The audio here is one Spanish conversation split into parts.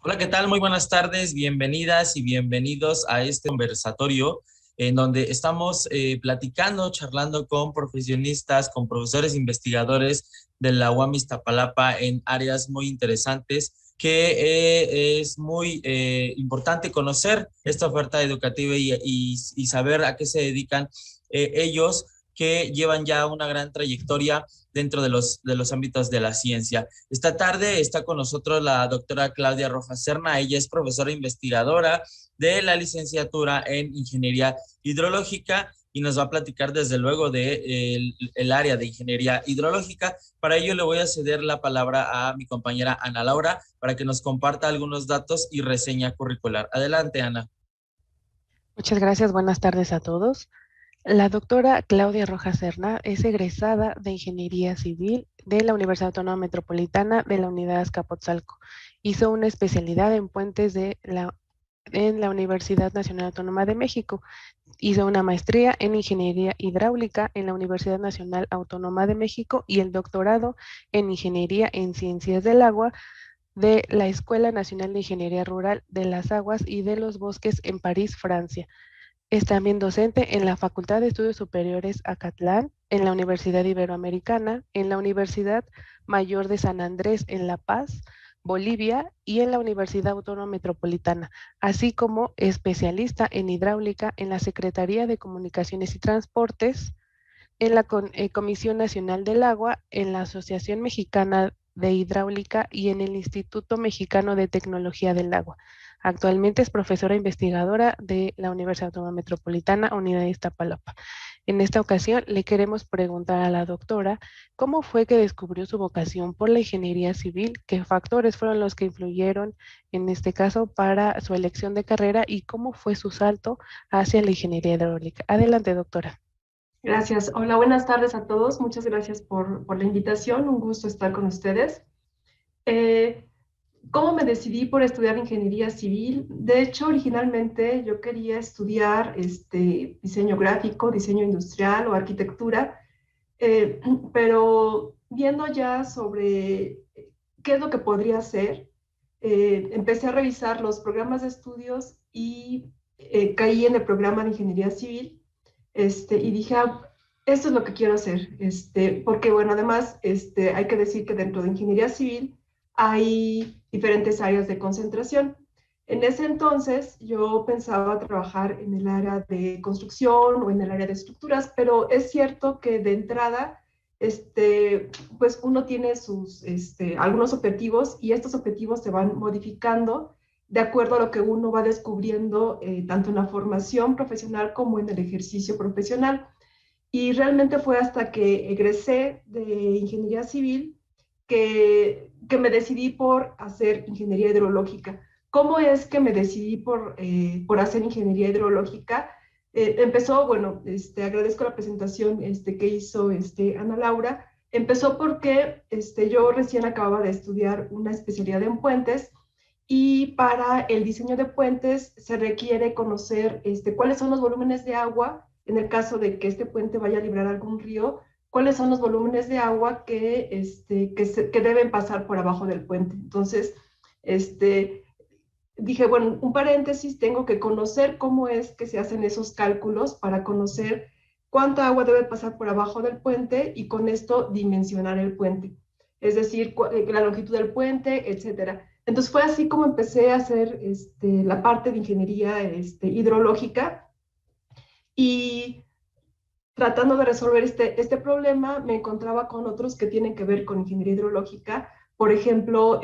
Hola, ¿qué tal? Muy buenas tardes, bienvenidas y bienvenidos a este conversatorio en donde estamos platicando, charlando con profesionistas, con profesores investigadores de la UAM Iztapalapa en áreas muy interesantes que es muy importante conocer esta oferta educativa y saber a qué se dedican ellos que llevan ya una gran trayectoria dentro de los ámbitos de la ciencia. Esta tarde está con nosotros la doctora Claudia Rojas Serna. Ella es profesora investigadora de la licenciatura en Ingeniería Hidrológica y nos va a platicar desde luego de el área de Ingeniería Hidrológica. Para ello le voy a ceder la palabra a mi compañera Ana Laura para que nos comparta algunos datos y reseña curricular. Adelante, Ana. Muchas gracias, buenas tardes a todos. La doctora Claudia Rojas Serna es egresada de Ingeniería Civil de la Universidad Autónoma Metropolitana de la Unidad Azcapotzalco. Hizo una especialidad en puentes en la Universidad Nacional Autónoma de México. Hizo una maestría en Ingeniería Hidráulica en la Universidad Nacional Autónoma de México y el doctorado en Ingeniería en Ciencias del Agua de la Escuela Nacional de Ingeniería Rural de las Aguas y de los Bosques en París, Francia. Es también docente en la Facultad de Estudios Superiores Acatlán, en la Universidad Iberoamericana, en la Universidad Mayor de San Andrés en La Paz, Bolivia, y en la Universidad Autónoma Metropolitana, así como especialista en hidráulica en la Secretaría de Comunicaciones y Transportes, en la Comisión Nacional del Agua, en la Asociación Mexicana de Hidráulica y en el Instituto Mexicano de Tecnología del Agua. Actualmente es profesora investigadora de la Universidad Autónoma Metropolitana, Unidad de Iztapalapa. En esta ocasión le queremos preguntar a la doctora cómo fue que descubrió su vocación por la ingeniería civil, qué factores fueron los que influyeron en este caso para su elección de carrera y cómo fue su salto hacia la ingeniería hidráulica. Adelante, doctora. Gracias. Hola, buenas tardes a todos. Muchas gracias por la invitación. Un gusto estar con ustedes. Eh, ¿Cómo me decidí por estudiar ingeniería civil? De hecho, originalmente yo quería estudiar diseño gráfico, diseño industrial o arquitectura, eh, pero viendo ya sobre qué es lo que podría hacer, empecé a revisar los programas de estudios y caí en el programa de ingeniería civil. Y dije, esto es lo que quiero hacer, porque bueno, además hay que decir que dentro de ingeniería civil hay diferentes áreas de concentración. En ese entonces yo pensaba trabajar en el área de construcción o en el área de estructuras, pero es cierto que de entrada, pues uno tiene sus, algunos objetivos y estos objetivos se van modificando de acuerdo a lo que uno va descubriendo, tanto en la formación profesional como en el ejercicio profesional. Y realmente fue hasta que egresé de ingeniería civil que me decidí por hacer ingeniería hidrológica. ¿Cómo es que me decidí por hacer ingeniería hidrológica? Empezó, bueno, agradezco la presentación que hizo Ana Laura. Empezó porque yo recién acababa de estudiar una especialidad en puentes y para el diseño de puentes se requiere conocer cuáles son los volúmenes de agua, en el caso de que este puente vaya a librar algún río, cuáles son los volúmenes de agua que deben pasar por abajo del puente. Entonces, dije, bueno, un paréntesis, tengo que conocer cómo es que se hacen esos cálculos para conocer cuánta agua debe pasar por abajo del puente y con esto dimensionar el puente, es decir, la longitud del puente, etcétera. Entonces fue así como empecé a hacer la parte de ingeniería hidrológica y tratando de resolver este problema me encontraba con otros que tienen que ver con ingeniería hidrológica. Por ejemplo,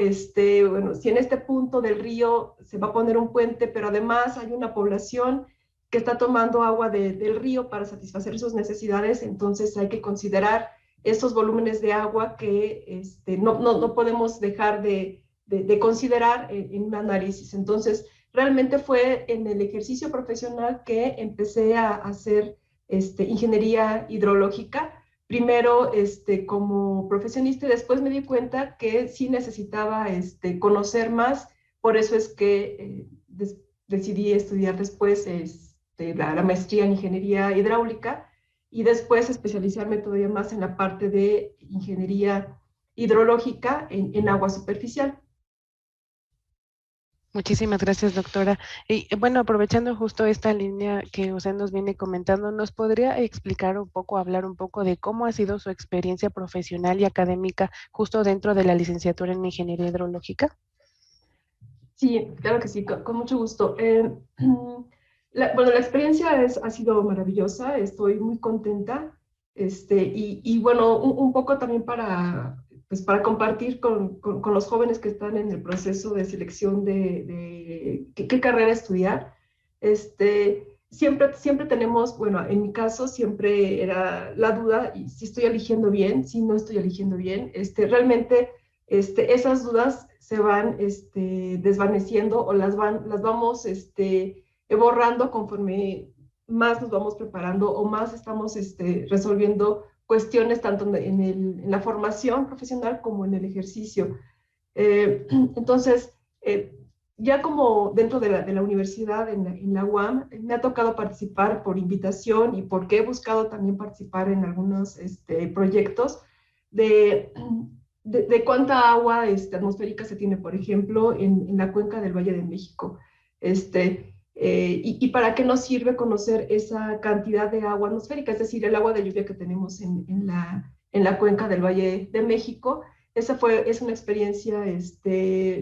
bueno, si en este punto del río se va a poner un puente, pero además hay una población que está tomando agua del río para satisfacer sus necesidades, entonces hay que considerar esos volúmenes de agua que no podemos dejar de considerar en un análisis. Entonces, realmente fue en el ejercicio profesional que empecé a hacer ingeniería hidrológica, primero como profesionista y después me di cuenta que sí necesitaba conocer más, por eso es que decidí estudiar después la maestría en ingeniería hidráulica y después especializarme todavía más en la parte de ingeniería hidrológica en agua superficial. Muchísimas gracias, doctora. Y bueno, aprovechando justo esta línea que usted nos viene comentando, ¿nos podría explicar un poco, hablar un poco de cómo ha sido su experiencia profesional y académica justo dentro de la licenciatura en Ingeniería Hidrológica? Sí, claro que sí, con mucho gusto. Bueno, la experiencia ha sido maravillosa, estoy muy contenta. Y bueno, un poco también pues para compartir con los jóvenes que están en el proceso de selección de qué carrera estudiar. Siempre tenemos, bueno, en mi caso siempre era la duda, y si estoy eligiendo bien, si no estoy eligiendo bien. Realmente esas dudas se van desvaneciendo o las vamos borrando conforme más nos vamos preparando o más estamos resolviendo cuestiones tanto en la formación profesional como en el ejercicio. Entonces, ya como dentro de la universidad, en la UAM, me ha tocado participar por invitación y porque he buscado también participar en algunos proyectos de, de cuánta agua atmosférica se tiene, por ejemplo, en la cuenca del Valle de México. Y para qué nos sirve conocer esa cantidad de agua atmosférica, es decir, el agua de lluvia que tenemos en la cuenca del Valle de México. Es una experiencia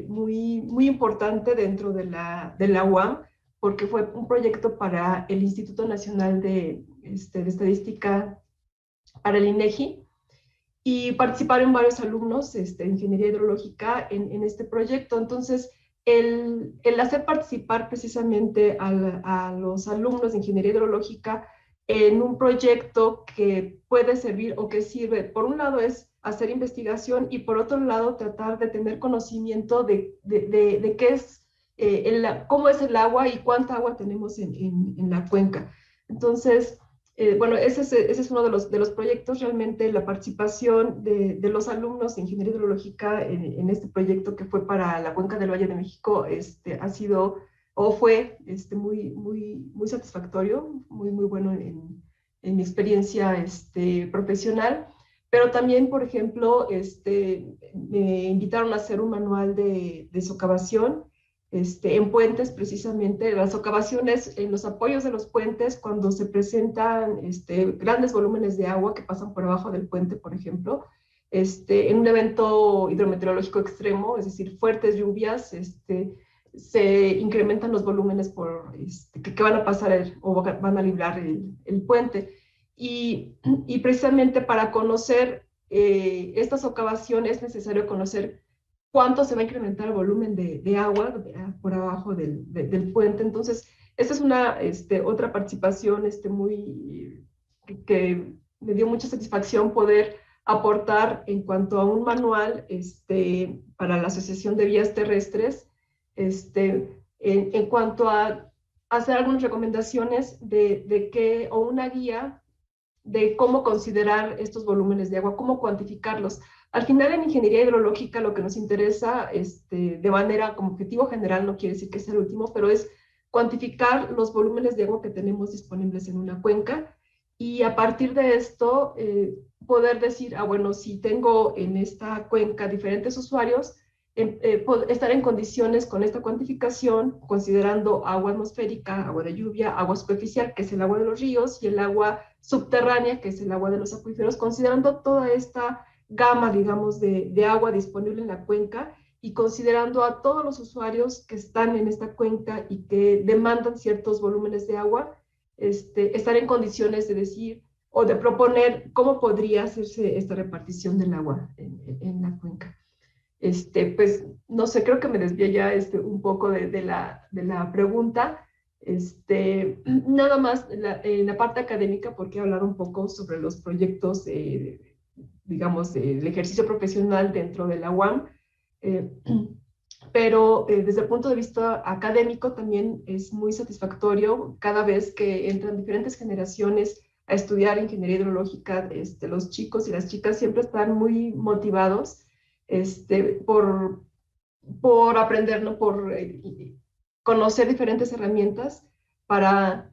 muy importante dentro de la UAM, porque fue un proyecto para el Instituto Nacional de Estadística, para el INEGI, y participaron varios alumnos de ingeniería hidrológica en este proyecto. Entonces, el hacer participar precisamente a los alumnos de ingeniería hidrológica en un proyecto que puede servir o que sirve, por un lado es hacer investigación y por otro lado tratar de tener conocimiento de qué es, cómo es el agua y cuánta agua tenemos en la cuenca. Entonces, bueno, ese es uno de los proyectos. Realmente la participación de los alumnos de Ingeniería Hidrológica en este proyecto que fue para la Cuenca del Valle de México ha sido o fue muy satisfactorio, muy bueno en mi experiencia profesional. Pero también, por ejemplo, me invitaron a hacer un manual de socavación en puentes, precisamente, las socavaciones en los apoyos de los puentes, cuando se presentan grandes volúmenes de agua que pasan por abajo del puente, por ejemplo, en un evento hidrometeorológico extremo, es decir, fuertes lluvias, se incrementan los volúmenes que van a pasar o van a librar el puente. Y precisamente para conocer esta socavación es necesario conocer cuánto se va a incrementar el volumen de agua por abajo del puente. Entonces, esta es una otra participación que me dio mucha satisfacción poder aportar en cuanto a un manual para la Asociación de Vías Terrestres, en cuanto a hacer algunas recomendaciones de qué, o una guía de cómo considerar estos volúmenes de agua, cómo cuantificarlos. Al final, en ingeniería hidrológica, lo que nos interesa de manera como objetivo general, no quiere decir que sea el último, pero es cuantificar los volúmenes de agua que tenemos disponibles en una cuenca, y a partir de esto poder decir, bueno, si tengo en esta cuenca diferentes usuarios, estar en condiciones con esta cuantificación, considerando agua atmosférica, agua de lluvia, agua superficial, que es el agua de los ríos, y el agua subterránea, que es el agua de los acuíferos, considerando toda esta gama, digamos, de agua disponible en la cuenca, y considerando a todos los usuarios que están en esta cuenca y que demandan ciertos volúmenes de agua, estar en condiciones de decir o de proponer cómo podría hacerse esta repartición del agua en la cuenca. Pues no sé, creo que me desvié ya un poco de la pregunta. Nada más en la parte académica, porque he hablado un poco sobre los proyectos, digamos, del ejercicio profesional dentro de la UAM, pero desde el punto de vista académico también es muy satisfactorio cada vez que entran diferentes generaciones a estudiar ingeniería hidrológica. Los chicos y las chicas siempre están muy motivados por, por aprender, ¿no? Por conocer diferentes herramientas para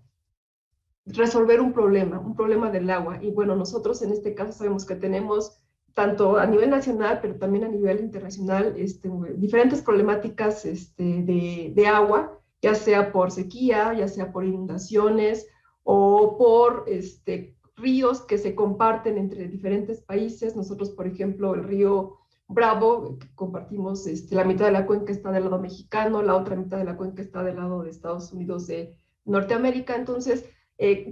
resolver un problema del agua. Y bueno, nosotros en este caso sabemos que tenemos tanto a nivel nacional, pero también a nivel internacional, diferentes problemáticas de agua, ya sea por sequía, ya sea por inundaciones o por ríos que se comparten entre diferentes países. Nosotros, por ejemplo, el río Bravo, que compartimos, la mitad de la cuenca está del lado mexicano, la otra mitad de la cuenca está del lado de Estados Unidos de Norteamérica. Entonces,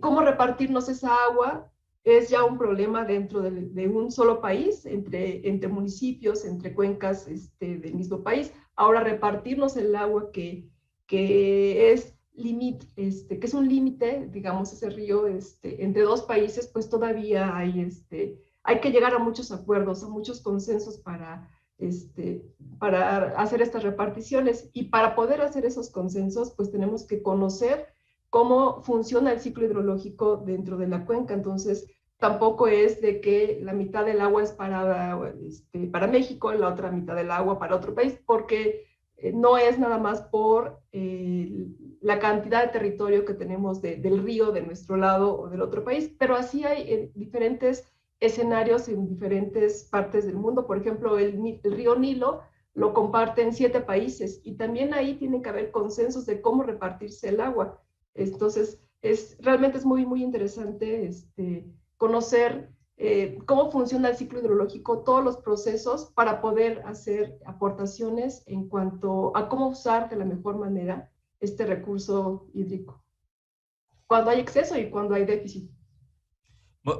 ¿cómo repartirnos esa agua? Es ya un problema dentro de un solo país, entre municipios, entre cuencas del mismo país. Ahora repartirnos el agua que es que es un límite, digamos, ese río entre dos países, pues todavía hay que llegar a muchos acuerdos, a muchos consensos para hacer estas reparticiones. Y para poder hacer esos consensos, pues tenemos que conocer cómo funciona el ciclo hidrológico dentro de la cuenca. Entonces, tampoco es de que la mitad del agua es para México y la otra mitad del agua para otro país, porque no es nada más por la cantidad de territorio que tenemos del río de nuestro lado o del otro país, pero así hay diferentes escenarios en diferentes partes del mundo. Por ejemplo, el río Nilo lo comparten 7 países y también ahí tiene que haber consensos de cómo repartirse el agua. Entonces, realmente es muy, muy interesante conocer cómo funciona el ciclo hidrológico, todos los procesos para poder hacer aportaciones en cuanto a cómo usar de la mejor manera este recurso hídrico, cuando hay exceso y cuando hay déficit.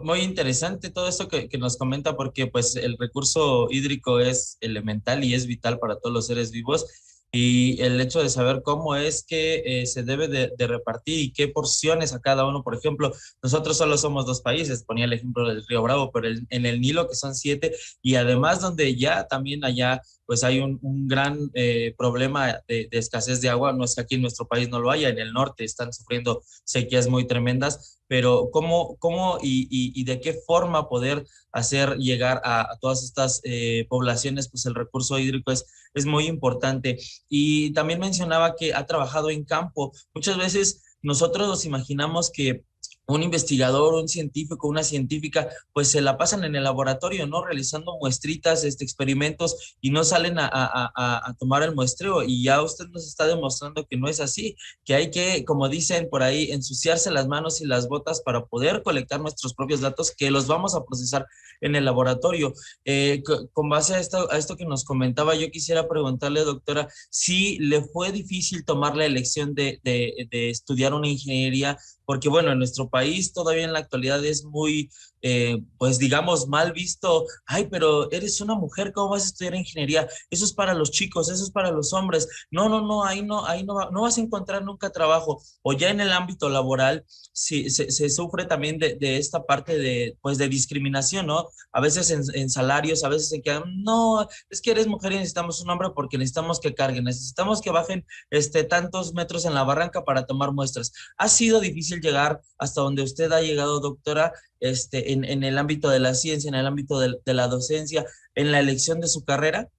Muy interesante todo esto que nos comenta, porque pues el recurso hídrico es elemental y es vital para todos los seres vivos, y el hecho de saber cómo es que se debe de repartir y qué porciones a cada uno. Por ejemplo, nosotros solo somos 2 países, ponía el ejemplo del río Bravo, pero en el Nilo que son 7, y además donde ya también allá pues hay un gran problema de escasez de agua. No es que aquí en nuestro país no lo haya, en el norte están sufriendo sequías muy tremendas, pero cómo y de qué forma poder hacer llegar a todas estas poblaciones, pues el recurso hídrico es muy importante. Y también mencionaba que ha trabajado en campo. Muchas veces nosotros nos imaginamos que un investigador, un científico, una científica, pues se la pasan en el laboratorio, ¿no? Realizando muestritas, experimentos, y no salen a tomar el muestreo. Y ya usted nos está demostrando que no es así, que hay que, como dicen por ahí, ensuciarse las manos y las botas para poder colectar nuestros propios datos, que los vamos a procesar en el laboratorio. Con base a esto que nos comentaba, yo quisiera preguntarle, doctora, si le fue difícil tomar la elección de estudiar una ingeniería, porque bueno, en nuestro país todavía en la actualidad es muy, pues digamos, mal visto. Ay, pero eres una mujer, ¿cómo vas a estudiar ingeniería? Eso es para los chicos, eso es para los hombres. No, no, no, ahí no vas a encontrar nunca trabajo. O ya en el ámbito laboral, sí, se sufre también de esta parte pues de discriminación, ¿no? A veces en salarios, a veces en que, no, es que eres mujer y necesitamos un hombre porque necesitamos que carguen, necesitamos que bajen tantos metros en la barranca para tomar muestras. ¿Ha sido difícil llegar hasta donde usted ha llegado, doctora, en el ámbito de la ciencia, en el ámbito de la docencia, en la elección de su carrera?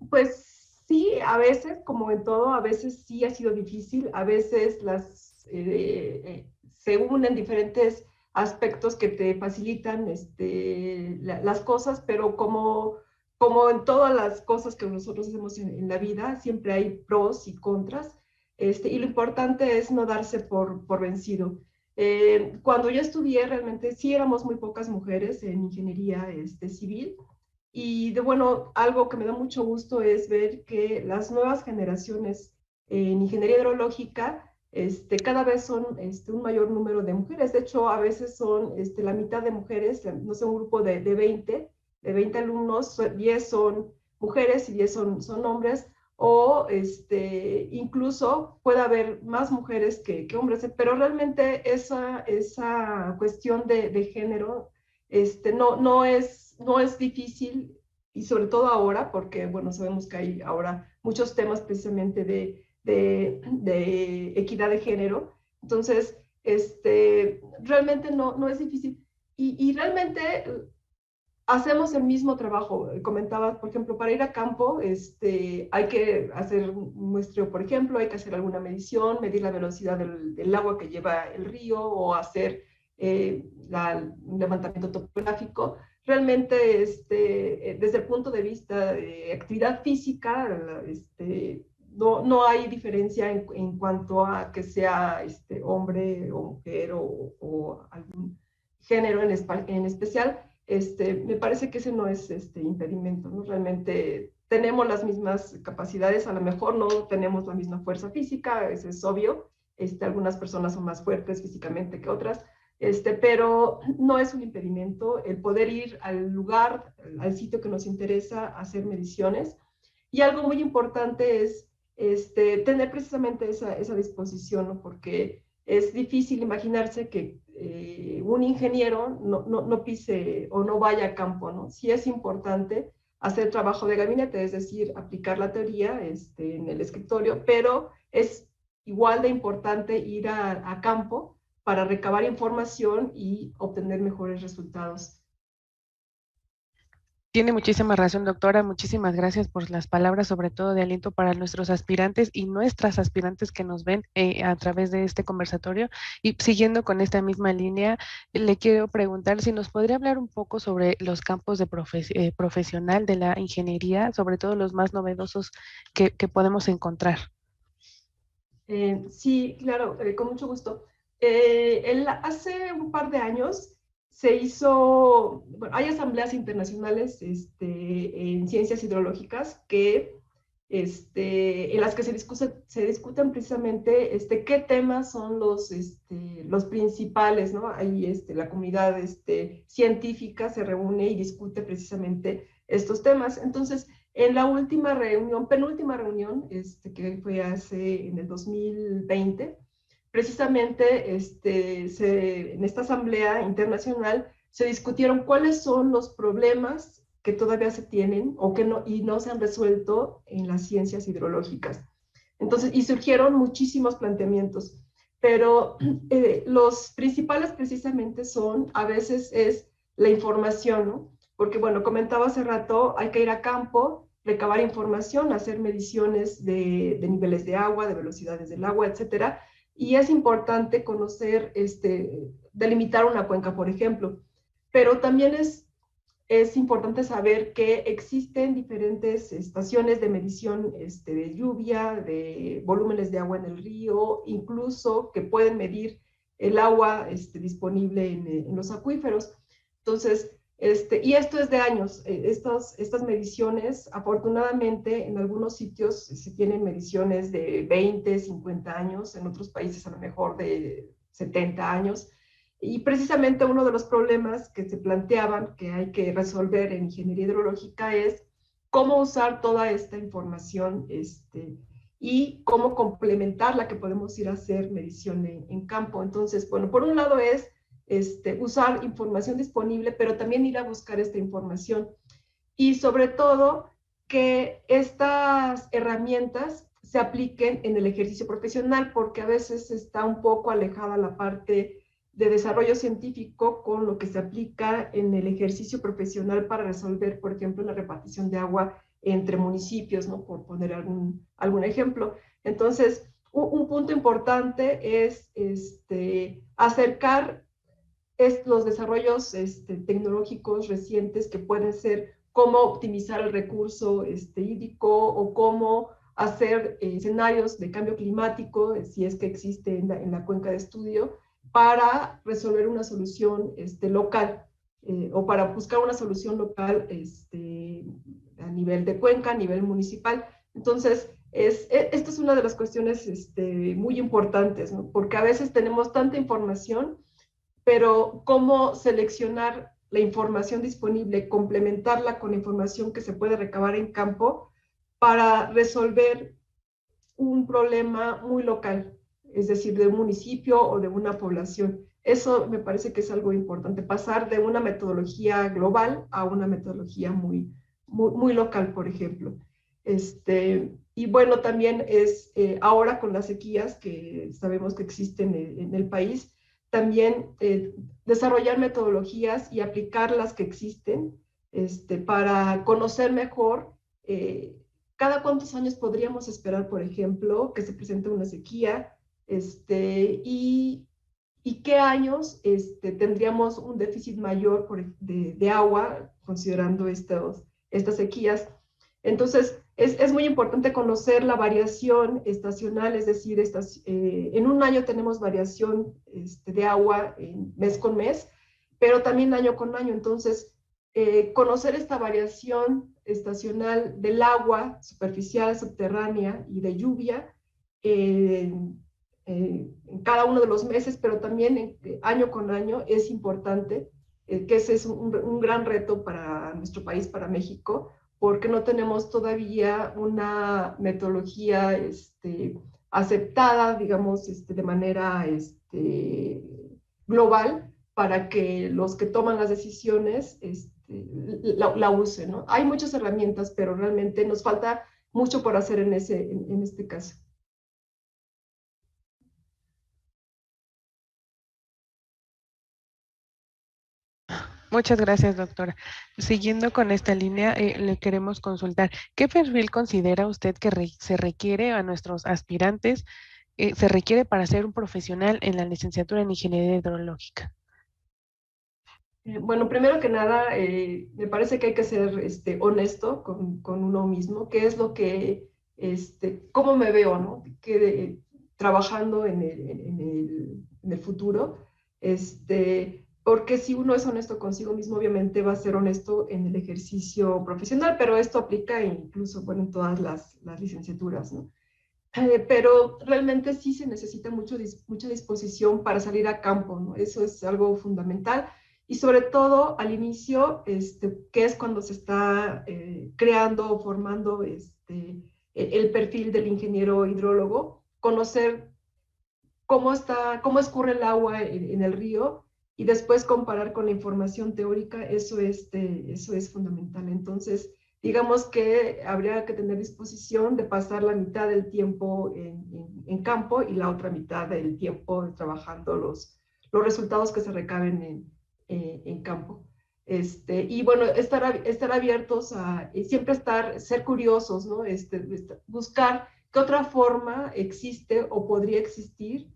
Pues sí, a veces, como en todo, a veces sí ha sido difícil, a veces se unen diferentes aspectos que te facilitan las cosas, pero como en todas las cosas que nosotros hacemos en la vida, siempre hay pros y contras, y lo importante es no darse por vencido. Cuando yo estudié, realmente sí éramos muy pocas mujeres en ingeniería civil. Y bueno, algo que me da mucho gusto es ver que las nuevas generaciones en ingeniería hidrológica cada vez son un mayor número de mujeres. De hecho, a veces son la mitad de mujeres, no sé, un grupo de 20 alumnos, 10 son mujeres y 10 son hombres, o incluso puede haber más mujeres que hombres, pero realmente esa cuestión de género no es difícil, y sobre todo ahora, porque, bueno, sabemos que hay ahora muchos temas precisamente de equidad de género. Entonces, realmente no es difícil. Y realmente hacemos el mismo trabajo. Comentaba, por ejemplo, para ir a campo, hay que hacer un muestreo, por ejemplo, hay que hacer alguna medición, medir la velocidad del agua que lleva el río, o hacer un levantamiento topográfico, realmente desde el punto de vista de actividad física, no hay diferencia en cuanto a que sea hombre o mujer o algún género en especial. Me parece que ese no es impedimento, ¿no? Realmente tenemos las mismas capacidades, a lo mejor no tenemos la misma fuerza física, eso es obvio. Algunas personas son más fuertes físicamente que otras, pero no es un impedimento el poder ir al lugar, al sitio que nos interesa, hacer mediciones. Y algo muy importante es tener precisamente esa disposición, ¿no? Porque es difícil imaginarse que un ingeniero no pise o no vaya a campo, ¿no? Sí es importante hacer trabajo de gabinete, es decir, aplicar la teoría en el escritorio, pero es igual de importante ir a campo para recabar información y obtener mejores resultados. Tiene muchísima razón, doctora. Muchísimas gracias por las palabras, sobre todo de aliento para nuestros aspirantes y nuestras aspirantes que nos ven a través de este conversatorio. Y siguiendo con esta misma línea, le quiero preguntar si nos podría hablar un poco sobre los campos de profesional de la ingeniería, sobre todo los más novedosos que podemos encontrar. Sí, claro, con mucho gusto. Hace un par de años bueno, hay asambleas internacionales en ciencias hidrológicas en las que se discuten precisamente qué temas son los principales, ¿no? Ahí la comunidad científica se reúne y discute precisamente estos temas. Entonces, en la última reunión, penúltima reunión, que fue en el 2020, precisamente en esta asamblea internacional se discutieron cuáles son los problemas que todavía se tienen y no se han resuelto en las ciencias hidrológicas. Entonces, y surgieron muchísimos planteamientos, pero los principales precisamente a veces es la información, ¿no? Porque, bueno, comentaba hace rato, hay que ir a campo, recabar información, hacer mediciones de niveles de agua, de velocidades del agua, etcétera. Y es importante conocer, delimitar una cuenca, por ejemplo. Pero también es importante saber que existen diferentes estaciones de medición de lluvia, de volúmenes de agua en el río, incluso que pueden medir el agua disponible en los acuíferos. Entonces, y esto es de años. Estas mediciones, afortunadamente, en algunos sitios se tienen mediciones de 20, 50 años, en otros países a lo mejor de 70 años. Y precisamente uno de los problemas que se planteaban que hay que resolver en ingeniería hidrológica es cómo usar toda esta información y cómo complementar la que podemos ir a hacer medición en campo. Entonces, bueno, por un lado es usar información disponible, pero también ir a buscar esta información. Y sobre todo, que estas herramientas se apliquen en el ejercicio profesional, porque a veces está un poco alejada la parte de desarrollo científico con lo que se aplica en el ejercicio profesional para resolver, por ejemplo, la repartición de agua entre municipios, ¿no? Por poner algún ejemplo. Entonces, un punto importante es acercar los desarrollos tecnológicos recientes que pueden ser cómo optimizar el recurso hídrico o cómo hacer escenarios de cambio climático, si es que existe en la cuenca de estudio, para resolver una solución local o para buscar una solución local a nivel de cuenca, a nivel municipal. Entonces, esta es una de las cuestiones muy importantes, ¿no? Porque a veces tenemos tanta información, pero cómo seleccionar la información disponible, complementarla con la información que se puede recabar en campo para resolver un problema muy local, es decir, de un municipio o de una población. Eso me parece que es algo importante, pasar de una metodología global a una metodología muy local, por ejemplo. Y bueno, también ahora con las sequías que sabemos que existen en el país, también desarrollar metodologías y aplicar las que existen para conocer mejor cada cuántos años podríamos esperar, por ejemplo, que se presente una sequía y y qué años tendríamos un déficit mayor de agua, considerando estas sequías. Entonces, es muy importante conocer la variación estacional, es decir, en un año tenemos variación de agua mes con mes, pero también año con año. Entonces, conocer esta variación estacional del agua superficial, subterránea y de lluvia en cada uno de los meses, pero también año con año es importante, que ese es un gran reto para nuestro país, para México, porque no tenemos todavía una metodología aceptada, digamos, de manera global para que los que toman las decisiones la usen, ¿no? Hay muchas herramientas, pero realmente nos falta mucho por hacer en este caso. Muchas gracias, doctora. Siguiendo con esta línea, le queremos consultar, ¿qué perfil considera usted que se requiere a nuestros aspirantes, se requiere para ser un profesional en la licenciatura en Ingeniería Hidrológica? Bueno, primero que nada, me parece que hay que ser honesto con uno mismo, qué es lo que, cómo me veo, ¿no? Trabajando en el futuro, porque si uno es honesto consigo mismo, obviamente va a ser honesto en el ejercicio profesional, pero esto aplica incluso, bueno, en todas las licenciaturas, ¿no? Pero realmente sí se necesita mucha disposición para salir a campo, ¿no? Eso es algo fundamental. Y sobre todo al inicio, que es cuando se está creando o formando el perfil del ingeniero hidrólogo, conocer cómo escurre el agua en el río y después comparar con la información teórica, eso es fundamental. Entonces, digamos que habría que tener disposición de pasar la mitad del tiempo en campo y la otra mitad del tiempo trabajando los resultados que se recaben en campo. Y bueno, estar abiertos a siempre ser curiosos, ¿no? Buscar qué otra forma existe o podría existir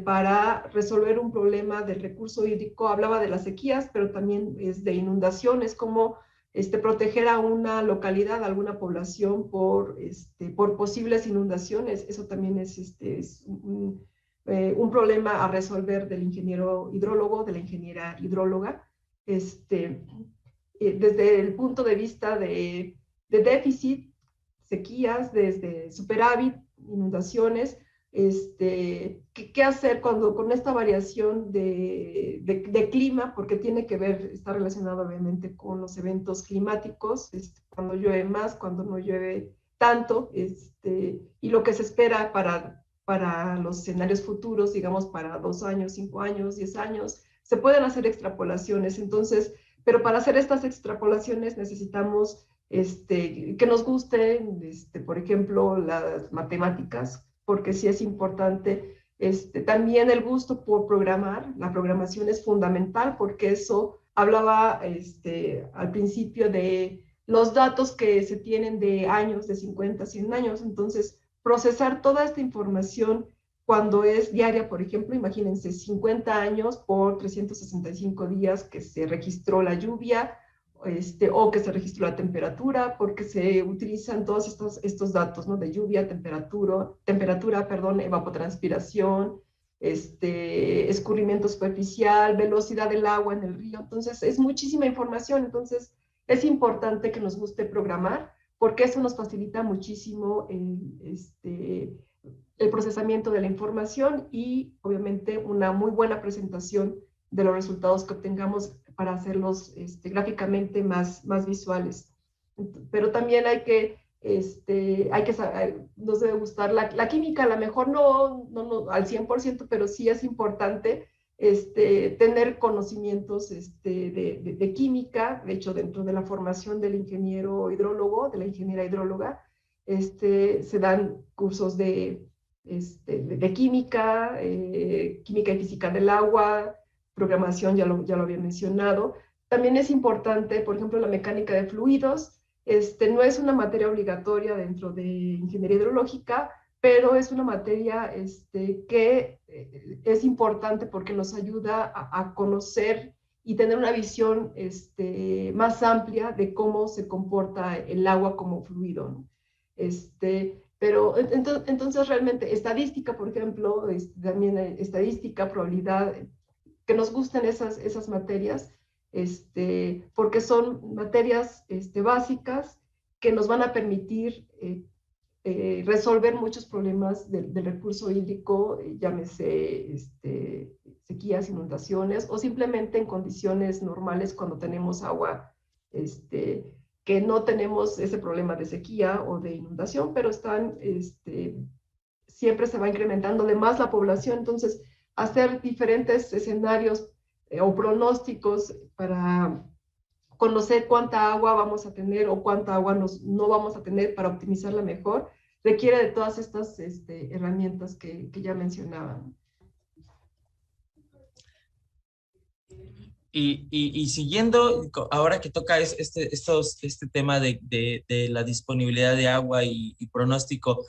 para resolver un problema del recurso hídrico. Hablaba de las sequías, pero también es de inundaciones, como proteger a una localidad, a alguna población por posibles inundaciones. Eso también es un problema a resolver del ingeniero hidrólogo, de la ingeniera hidróloga. Desde el punto de vista de déficit, sequías, desde superávit, inundaciones, ¿qué hacer con esta variación de clima? Porque tiene que ver, está relacionado obviamente con los eventos climáticos, cuando llueve más, cuando no llueve tanto, y lo que se espera para los escenarios futuros, digamos, para 2 años, 5 años, 10 años, se pueden hacer extrapolaciones. Entonces, pero para hacer estas extrapolaciones necesitamos que nos gusten, por ejemplo, las matemáticas, porque sí es importante. También el gusto por programar, la programación es fundamental, porque eso hablaba al principio de los datos que se tienen de años, de 50, 100 años. Entonces, procesar toda esta información cuando es diaria, por ejemplo, imagínense 50 años por 365 días que se registró la lluvia, o que se registró la temperatura, porque se utilizan todos estos datos, ¿no? De lluvia, temperatura, perdón, evapotranspiración, escurrimiento superficial, velocidad del agua en el río. Entonces, es muchísima información. Entonces, es importante que nos guste programar, porque eso nos facilita muchísimo el procesamiento de la información y, obviamente, una muy buena presentación de los resultados que obtengamos para hacerlos gráficamente más visuales. Pero también hay que saber, nos debe gustar la química, a lo mejor no al 100%, pero sí es importante tener conocimientos de química. De hecho, dentro de la formación del ingeniero hidrólogo, de la ingeniera hidróloga, se dan cursos de química, química y física del agua, programación, ya lo había mencionado. También es importante, por ejemplo, la mecánica de fluidos. No es una materia obligatoria dentro de ingeniería hidrológica, pero es una materia que es importante porque nos ayuda a conocer y tener una visión más amplia de cómo se comporta el agua como fluido, ¿no? Pero entonces realmente estadística, por ejemplo, también estadística, probabilidad, que nos gusten esas materias, porque son materias básicas que nos van a permitir resolver muchos problemas del recurso hídrico, llámese sequías, inundaciones, o simplemente en condiciones normales cuando tenemos agua, que no tenemos ese problema de sequía o de inundación, pero siempre se va incrementando de más la población. Entonces, hacer diferentes escenarios o pronósticos para conocer cuánta agua vamos a tener o cuánta agua no vamos a tener para optimizarla mejor, requiere de todas estas herramientas que ya mencionaba. Y siguiendo, ahora que toca este tema de la disponibilidad de agua y pronóstico,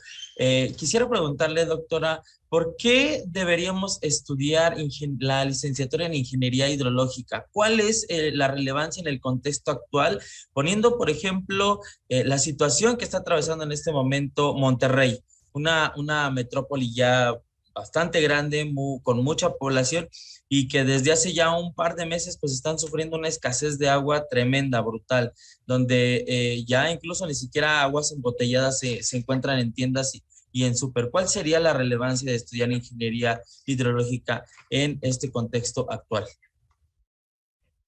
quisiera preguntarle, doctora, ¿por qué deberíamos estudiar la licenciatura en Ingeniería Hidrológica? ¿Cuál es la relevancia en el contexto actual? Poniendo, por ejemplo, la situación que está atravesando en este momento Monterrey, una metrópoli ya bastante grande, con mucha población, y que desde hace ya un par de meses pues están sufriendo una escasez de agua tremenda, brutal, donde ya incluso ni siquiera aguas embotelladas se encuentran en tiendas y en súper. ¿Cuál sería la relevancia de estudiar ingeniería hidrológica en este contexto actual?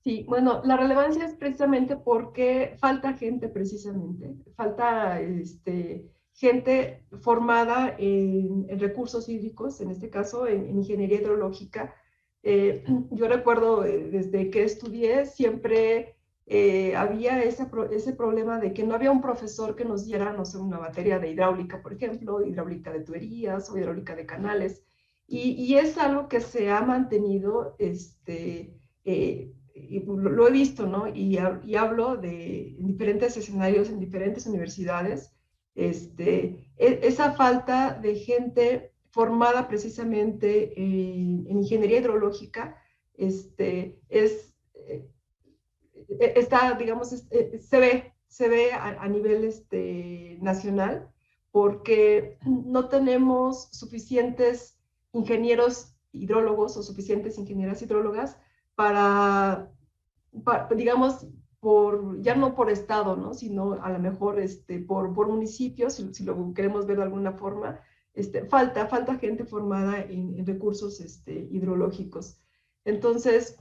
Sí, bueno, la relevancia es precisamente porque falta gente, precisamente, falta gente formada en recursos hídricos, en este caso en ingeniería hidrológica. Yo recuerdo desde que estudié siempre había ese problema de que no había un profesor que nos diera, no sé, una materia de hidráulica, por ejemplo, hidráulica de tuberías o hidráulica de canales. Y es algo que se ha mantenido, y lo he visto, ¿no? Y hablo de diferentes escenarios en diferentes universidades, esa falta de gente formada precisamente en ingeniería hidrológica, está, digamos, se ve a nivel nacional, porque no tenemos suficientes ingenieros hidrólogos o suficientes ingenieras hidrólogas digamos, ya no por estado, ¿no? Sino a lo mejor por municipios, si lo queremos ver de alguna forma, falta gente formada en recursos hidrológicos. Entonces,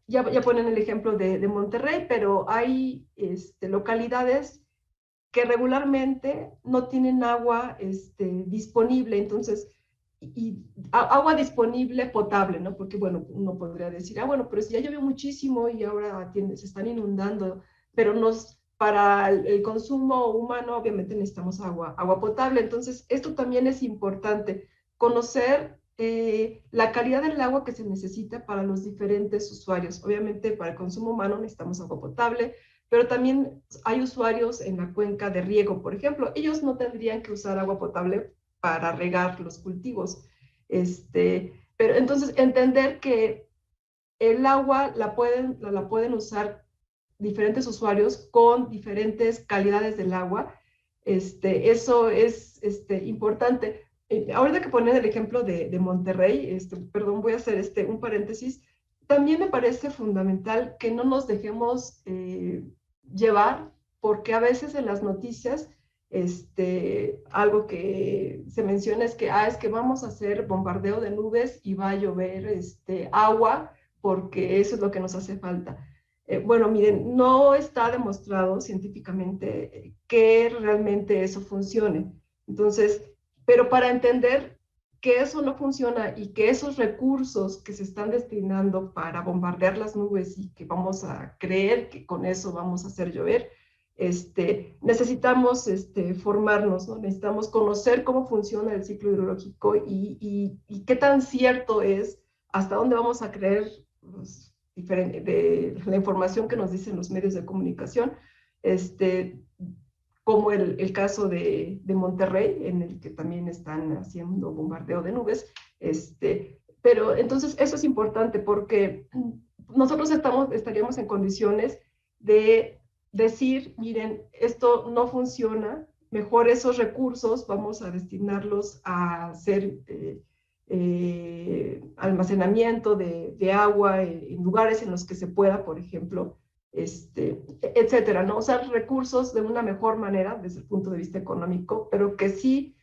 ya ponen el ejemplo de Monterrey, pero hay localidades que regularmente no tienen agua disponible, entonces, agua disponible potable, ¿no? Porque, bueno, uno podría decir, bueno, pero si ya llovió muchísimo y ahora se están inundando, pero para el consumo humano obviamente necesitamos agua potable, entonces esto también es importante, conocer la calidad del agua que se necesita para los diferentes usuarios. Obviamente para el consumo humano necesitamos agua potable, pero también hay usuarios en la cuenca de riego, por ejemplo, ellos no tendrían que usar agua potable para regar los cultivos. Pero entonces entender que el agua la pueden usar diferentes usuarios con diferentes calidades del agua, eso es importante. Ahorita que ponen el ejemplo de Monterrey, perdón, voy a hacer un paréntesis, también me parece fundamental que no nos dejemos llevar, porque a veces en las noticias algo que se menciona es que vamos a hacer bombardeo de nubes y va a llover agua porque eso es lo que nos hace falta. Bueno, miren, no está demostrado científicamente que realmente eso funcione. Entonces, pero para entender que eso no funciona y que esos recursos que se están destinando para bombardear las nubes y que vamos a creer que con eso vamos a hacer llover, necesitamos formarnos, ¿no? Necesitamos conocer cómo funciona el ciclo hidrológico y qué tan cierto es, hasta dónde vamos a creer pues, de la información que nos dicen los medios de comunicación, como el caso de Monterrey, en el que también están haciendo bombardeo de nubes. Pero entonces eso es importante porque nosotros estaríamos en condiciones de decir, miren, esto no funciona, mejor esos recursos vamos a destinarlos a hacer almacenamiento de agua en lugares en los que se pueda, por ejemplo, etcétera, ¿no? Usar recursos de una mejor manera desde el punto de vista económico, pero que sí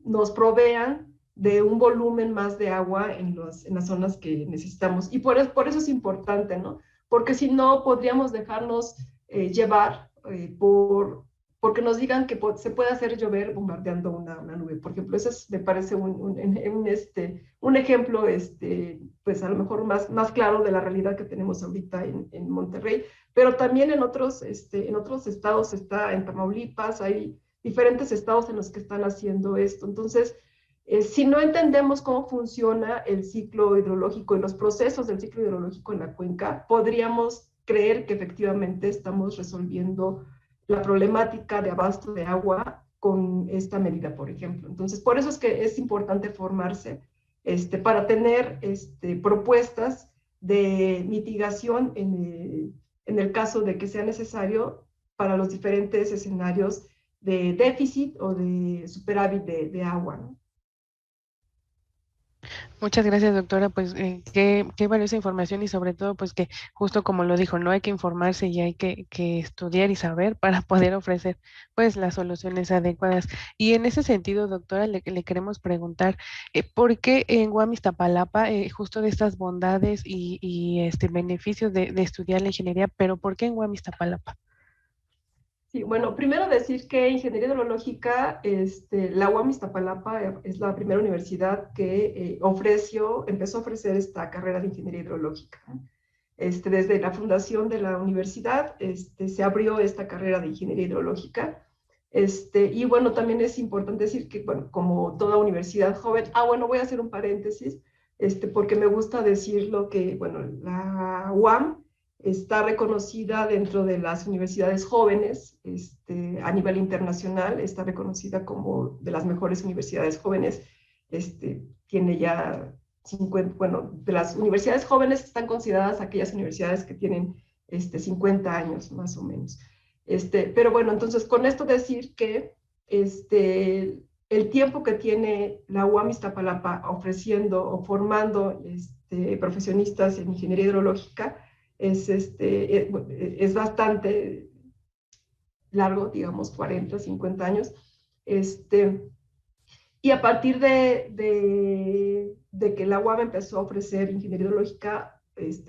nos provean de un volumen más de agua en las zonas que necesitamos. Y por eso es importante, ¿no? Porque si no, podríamos dejarnos llevar porque nos digan que se puede hacer llover bombardeando una nube. Por ejemplo, eso me parece un ejemplo, pues a lo mejor más claro de la realidad que tenemos ahorita en Monterrey, pero también en otros estados, en Tamaulipas, hay diferentes estados en los que están haciendo esto. Entonces, si no entendemos cómo funciona el ciclo hidrológico y los procesos del ciclo hidrológico en la cuenca, podríamos creer que efectivamente estamos resolviendo la problemática de abasto de agua con esta medida, por ejemplo. Entonces, por eso es que es importante formarse para tener propuestas de mitigación en el caso de que sea necesario para los diferentes escenarios de déficit o de superávit de agua, ¿no? Muchas gracias, doctora. Pues qué valiosa información y sobre todo, pues que justo como lo dijo, no hay que informarse y hay que estudiar y saber para poder ofrecer pues las soluciones adecuadas. Y en ese sentido, doctora, le queremos preguntar, ¿por qué en Guam, Iztapalapa, justo de estas bondades y beneficios de estudiar la ingeniería, pero por qué en Guam, Iztapalapa? Sí, bueno, primero decir que Ingeniería Hidrológica, la UAM Iztapalapa es la primera universidad que empezó a ofrecer esta carrera de Ingeniería Hidrológica. Desde la fundación de la universidad se abrió esta carrera de Ingeniería Hidrológica. Y bueno, también es importante decir que, bueno, como toda universidad joven, bueno, voy a hacer un paréntesis, porque me gusta decirlo que, bueno, la UAM está reconocida dentro de las universidades jóvenes a nivel internacional, está reconocida como de las mejores universidades jóvenes, tiene ya 50, bueno, de las universidades jóvenes están consideradas aquellas universidades que tienen 50 años más o menos. Pero bueno, entonces con esto decir que el tiempo que tiene la UAM Iztapalapa ofreciendo o formando profesionistas en ingeniería hidrológica es bastante largo, digamos 40, 50 años. Y a partir de que la UAM empezó a ofrecer ingeniería hidrológica,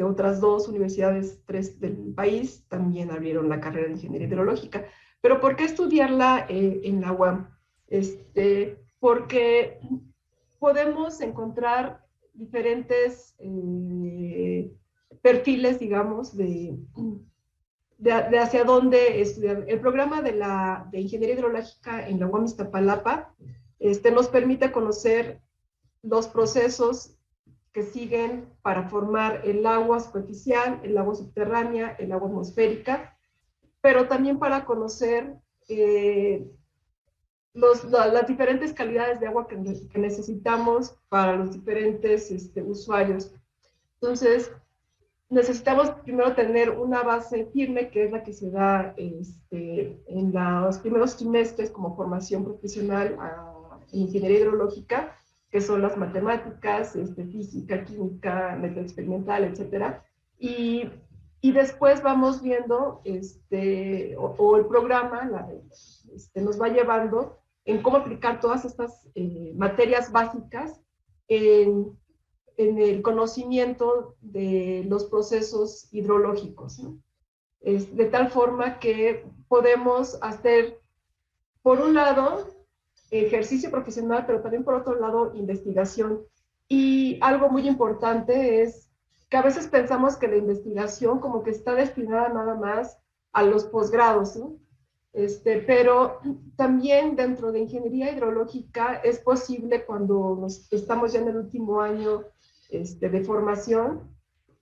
otras dos universidades, tres del país, también abrieron la carrera de ingeniería hidrológica. Pero ¿por qué estudiarla en la UAM? Porque podemos encontrar diferentes perfiles, digamos, de hacia dónde estudiar. El programa de ingeniería hidrológica en la UAM Iztapalapa nos permite conocer los procesos que siguen para formar el agua superficial, el agua subterránea, el agua atmosférica, pero también para conocer las diferentes calidades de agua que necesitamos para los diferentes usuarios. Entonces, necesitamos primero tener una base firme, que es la que se da en los primeros trimestres como formación profesional en ingeniería hidrológica, que son las matemáticas, física, química, método experimental, etc. Y después vamos viendo, o el programa nos va llevando en cómo aplicar todas estas materias básicas en el conocimiento de los procesos hidrológicos, ¿no? De tal forma que podemos hacer, por un lado, ejercicio profesional, pero también por otro lado, investigación. Y algo muy importante es que a veces pensamos que la investigación como que está destinada nada más a los posgrados, ¿no? Pero también dentro de ingeniería hidrológica es posible, cuando estamos ya en el último año de formación,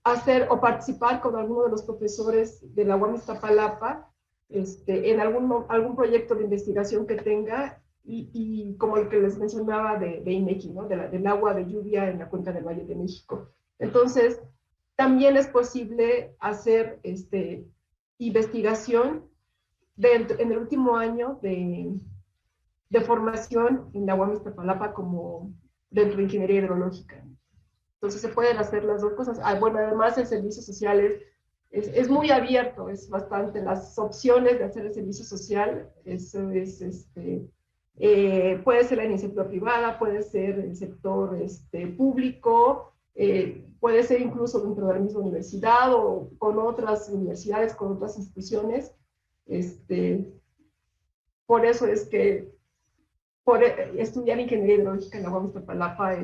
hacer o participar con alguno de los profesores de la UAM Iztapalapa en algún proyecto de investigación que tenga, y como el que les mencionaba de INEGI, ¿no? Del agua de lluvia en la cuenca del Valle de México. Entonces, también es posible hacer investigación en el último año de formación en la UAM Iztapalapa como dentro de ingeniería hidrológica. Entonces se pueden hacer las dos cosas. Bueno, además el servicio social es muy abierto, es bastante, las opciones de hacer el servicio social, eso es, puede ser la iniciativa privada, puede ser el sector público, puede ser incluso dentro de la misma universidad o con otras universidades, con otras instituciones. Por eso es que estudiar ingeniería hidrológica en la UAM Iztapalapa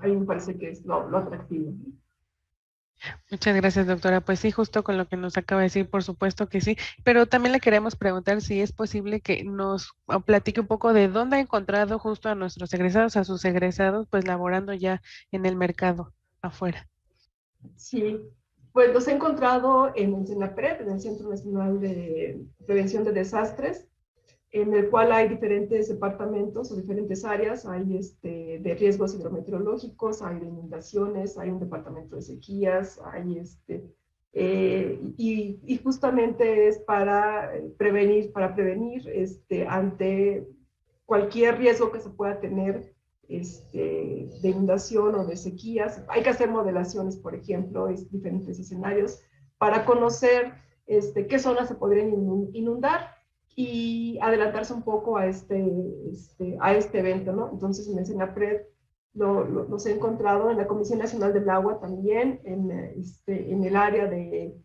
a mí me parece que es lo atractivo. Muchas gracias, doctora. Pues sí, justo con lo que nos acaba de decir, por supuesto que sí, pero también le queremos preguntar si es posible que nos platique un poco de dónde ha encontrado justo a nuestros egresados, a sus egresados, pues laborando ya en el mercado afuera. Sí, pues los he encontrado en el CENAPRED, en el Centro Nacional de Prevención de Desastres, en el cual hay diferentes departamentos o diferentes áreas. Hay de riesgos hidrometeorológicos, hay de inundaciones, hay un departamento de sequías, hay y justamente es para prevenir ante cualquier riesgo que se pueda tener de inundación o de sequías. Hay que hacer modelaciones, por ejemplo, diferentes escenarios para conocer qué zonas se podrían inundar y adelantarse un poco a este evento, ¿no? Entonces en el CENAPRED los he encontrado en la Comisión Nacional del Agua también, en el área de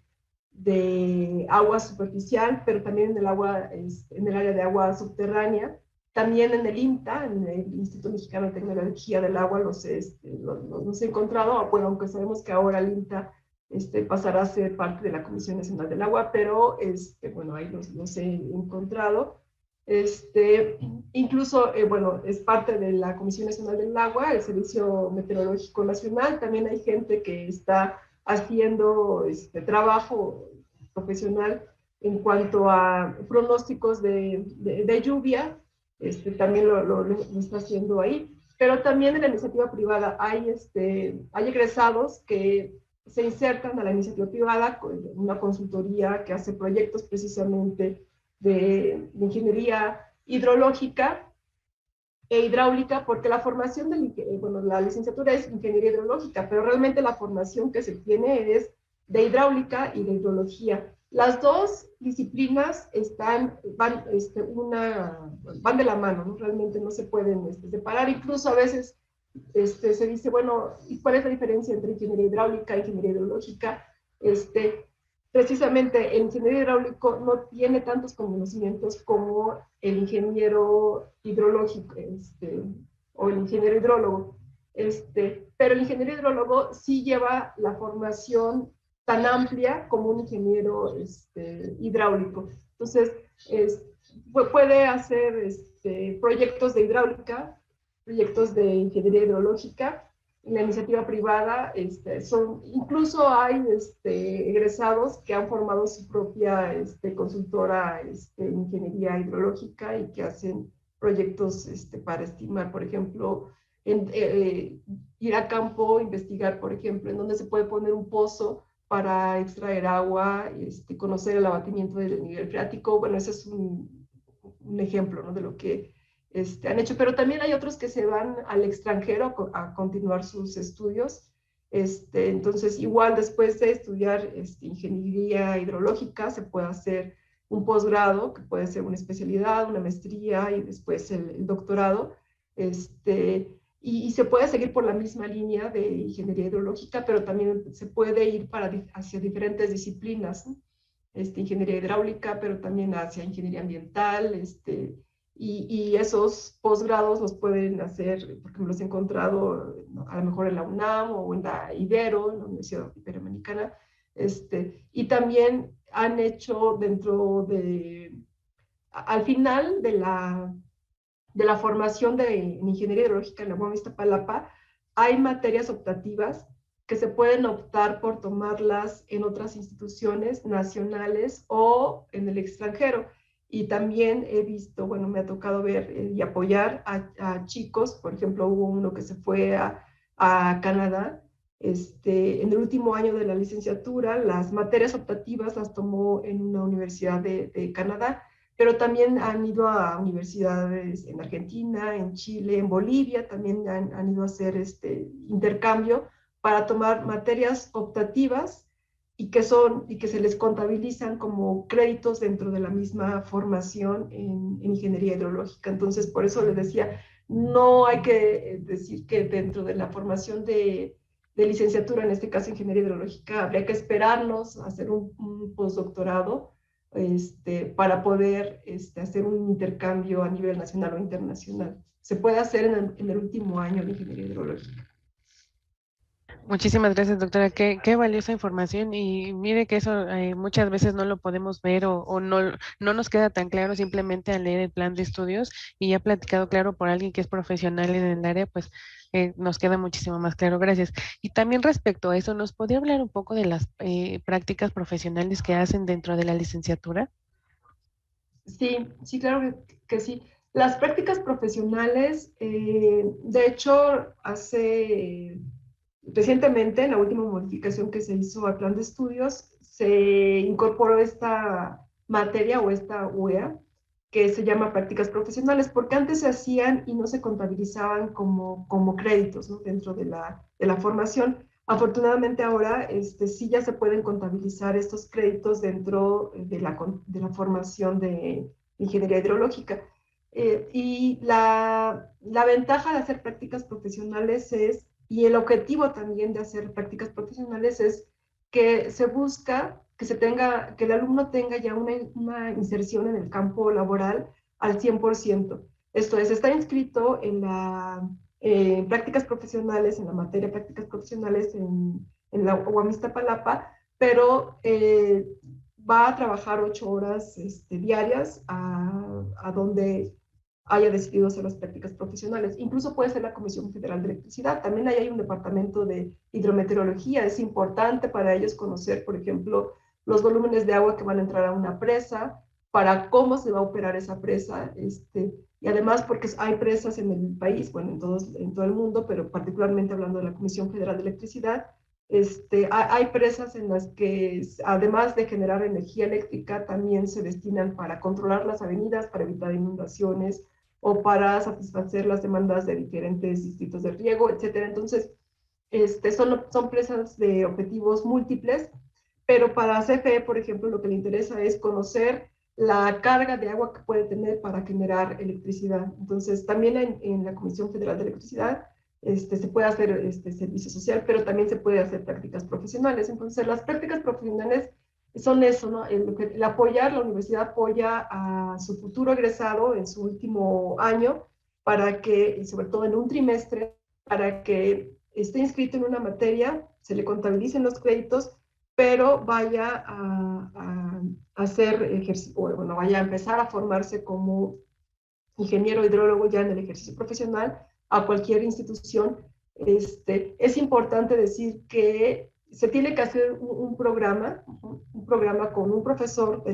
agua superficial, pero también en el área de agua subterránea. También en el INTA, en el Instituto Mexicano de Tecnología del Agua, los he encontrado, bueno, aunque sabemos que ahora el INTA pasará a ser parte de la Comisión Nacional del Agua, pero bueno, ahí los he encontrado. Incluso, bueno, es parte de la Comisión Nacional del Agua, el Servicio Meteorológico Nacional. También hay gente que está haciendo trabajo profesional en cuanto a pronósticos de lluvia, también lo está haciendo ahí. Pero también en la iniciativa privada hay egresados que se insertan a la iniciativa privada con una consultoría que hace proyectos precisamente de ingeniería hidrológica e hidráulica, porque la formación bueno, la licenciatura es ingeniería hidrológica, pero realmente la formación que se tiene es de hidráulica y de hidrología. Las dos disciplinas van de la mano, ¿no? Realmente no se pueden separar. Incluso a veces se dice, bueno, ¿y cuál es la diferencia entre ingeniería hidráulica e ingeniería hidrológica? Precisamente el ingeniero hidráulico no tiene tantos conocimientos como el ingeniero hidrológico o el ingeniero hidrólogo. Pero el ingeniero hidrólogo sí lleva la formación tan amplia como un ingeniero hidráulico. Entonces, puede hacer proyectos de hidráulica, proyectos de ingeniería hidrológica. En la iniciativa privada incluso hay egresados que han formado su propia consultora en ingeniería hidrológica y que hacen proyectos para estimar, por ejemplo, ir a campo, investigar, por ejemplo, en dónde se puede poner un pozo para extraer agua, conocer el abatimiento del nivel freático. Bueno, ese es un ejemplo, ¿no?, de lo que han hecho, pero también hay otros que se van al extranjero a continuar sus estudios. Entonces, igual después de estudiar ingeniería hidrológica, se puede hacer un posgrado, que puede ser una especialidad, una maestría y después el doctorado. Y se puede seguir por la misma línea de ingeniería hidrológica, pero también se puede ir hacia diferentes disciplinas, ¿no? Ingeniería hidráulica, pero también hacia ingeniería ambiental, y esos posgrados los pueden hacer, porque me los he encontrado, ¿no?, a lo mejor en la UNAM o en la Ibero, en la Universidad Iberoamericana, y también han hecho al final de la formación en ingeniería hidrológica en la UAM Iztapalapa, hay materias optativas que se pueden optar por tomarlas en otras instituciones nacionales o en el extranjero. Y también he visto, bueno, me ha tocado ver y apoyar a chicos, por ejemplo, hubo uno que se fue a Canadá, en el último año de la licenciatura, las materias optativas las tomó en una universidad de Canadá, pero también han ido a universidades en Argentina, en Chile, en Bolivia, también han ido a hacer intercambio para tomar materias optativas y que se les contabilizan como créditos dentro de la misma formación en ingeniería hidrológica. Entonces, por eso les decía, no hay que decir que dentro de la formación de licenciatura, en este caso ingeniería hidrológica, habría que esperarnos a hacer un postdoctorado para poder hacer un intercambio a nivel nacional o internacional. Se puede hacer en el último año de ingeniería hidrológica. Muchísimas gracias, doctora. Qué valiosa información. Y mire que eso muchas veces no lo podemos ver o no nos queda tan claro simplemente al leer el plan de estudios y ya platicado claro por alguien que es profesional en el área, pues nos queda muchísimo más claro. Gracias. Y también respecto a eso, ¿nos podría hablar un poco de las prácticas profesionales que hacen dentro de la licenciatura? Sí, sí, claro que sí. Las prácticas profesionales, de hecho, recientemente, en la última modificación que se hizo al plan de estudios, se incorporó esta materia o esta UEA que se llama prácticas profesionales, porque antes se hacían y no se contabilizaban como créditos, ¿no? Dentro de la formación. Afortunadamente ahora sí ya se pueden contabilizar estos créditos dentro de la formación de ingeniería hidrológica. Y la ventaja de hacer prácticas profesionales y el objetivo también de hacer prácticas profesionales es que se busca que el alumno tenga ya una inserción en el campo laboral al 100%. Esto es, está inscrito en prácticas profesionales, en la materia de prácticas profesionales en la UAM Iztapalapa, pero va a trabajar 8 horas diarias a donde haya decidido hacer las prácticas profesionales. Incluso puede ser la Comisión Federal de Electricidad. También ahí hay un departamento de hidrometeorología. Es importante para ellos conocer, por ejemplo, los volúmenes de agua que van a entrar a una presa, para cómo se va a operar esa presa, y además porque hay presas en el país, bueno, en todo el mundo, pero particularmente hablando de la Comisión Federal de Electricidad, hay presas en las que, además de generar energía eléctrica, también se destinan para controlar las avenidas, para evitar inundaciones o para satisfacer las demandas de diferentes distritos de riego, etcétera. Entonces, son presas de objetivos múltiples, pero para CFE, por ejemplo, lo que le interesa es conocer la carga de agua que puede tener para generar electricidad. Entonces, también en la Comisión Federal de Electricidad se puede hacer servicio social, pero también se puede hacer prácticas profesionales. Entonces, las prácticas profesionales son eso, ¿no? La universidad apoya a su futuro egresado en su último año para que, y sobre todo en un trimestre, para que esté inscrito en una materia, se le contabilicen los créditos, pero vaya a hacer ejercicio, bueno, vaya a empezar a formarse como ingeniero hidrólogo ya en el ejercicio profesional a cualquier institución. Es importante decir que se tiene que hacer un programa con un profesor de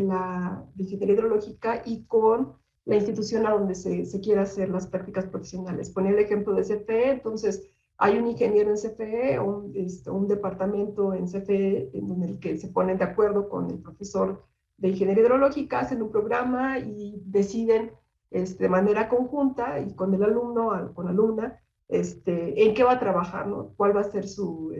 ingeniería hidrológica y con la institución a donde se quiera hacer las prácticas profesionales. Poner el ejemplo de CFE, entonces hay un ingeniero en CFE o un departamento en CFE en el que se ponen de acuerdo con el profesor de ingeniería hidrológica, hacen un programa y deciden de manera conjunta y con el alumno, con la alumna, en qué va a trabajar, ¿no? Cuál va a ser su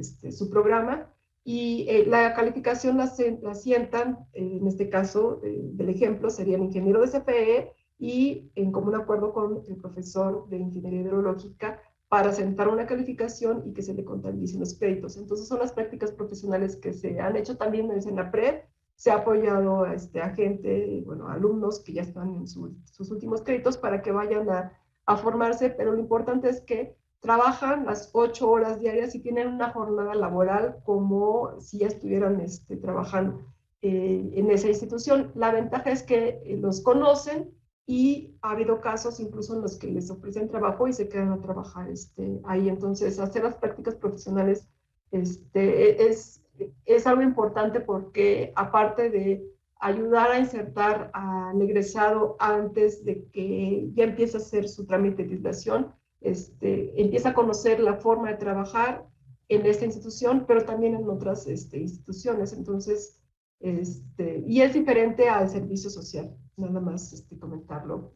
programa. Y la calificación la sientan, en este caso del ejemplo, sería el ingeniero de CFE y en común acuerdo con el profesor de ingeniería hidrológica para sentar una calificación y que se le contabilicen los créditos. Entonces son las prácticas profesionales que se han hecho también en Senapred. Se ha apoyado a gente, bueno, alumnos que ya están en sus últimos créditos para que vayan a formarse, pero lo importante es que trabajan las 8 horas diarias y tienen una jornada laboral como si ya estuvieran trabajando en esa institución. La ventaja es que los conocen y ha habido casos incluso en los que les ofrecen trabajo y se quedan a trabajar ahí. Entonces, hacer las prácticas profesionales Es algo importante porque aparte de ayudar a insertar al egresado antes de que ya empiece a hacer su trámite de titulación, empieza a conocer la forma de trabajar en esta institución, pero también en otras instituciones. Entonces, y es diferente al servicio social, nada más comentarlo,